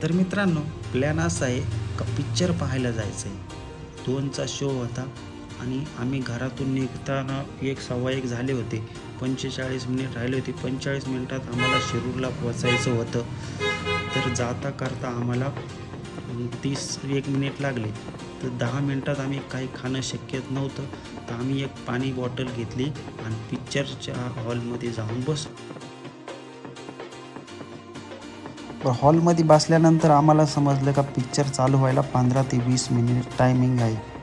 तर मित्रांनो, प्लॅन असा आहे का पिक्चर पाहायला जायचं आहे. 2चा शो होता आणि आम्ही घरातून निघताना 1:15 झाले होते. 45 मिनिट राहिले होते. 45 मिनिटात आम्हाला शिरूरला पोचायचं होतं. तर जाता करता आम्हाला 30-1 मिनिट लागले. तर 10 मिनिटात आम्ही काही खाणं शक्य नव्हतं. तर आम्ही एक पाणी बॉटल घेतली आणि पिक्चरच्या हॉलमध्ये जाऊन बसलो. हॉलमध्ये बसल्यानंतर आम्हाला समजलं का पिक्चर चालू व्हायला 15 ते 20 मिनिट टायमिंग आहे.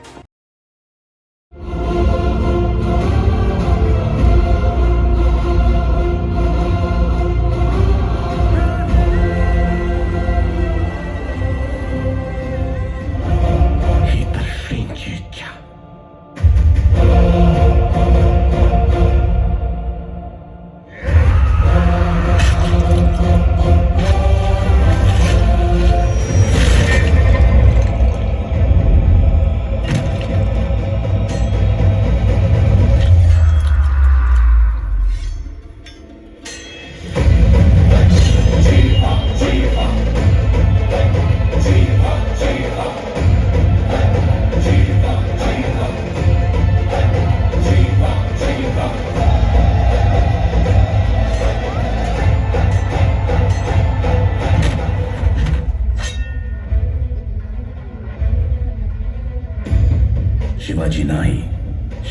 शिवाजी नाही,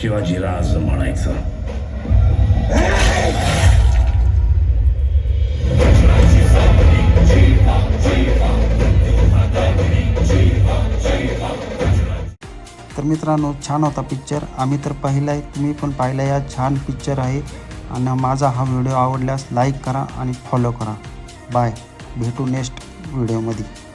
शिवाजीराज म्हणायचं. तर मित्रांनो, छान होता पिक्चर. आम्ही तर पाहिला आहे, तुम्ही पण पाहिला. या छान पिक्चर आहे. आणि माझा हा व्हिडिओ आवडल्यास लाईक करा आणि फॉलो करा. बाय. भेटू नेक्स्ट व्हिडिओमध्ये.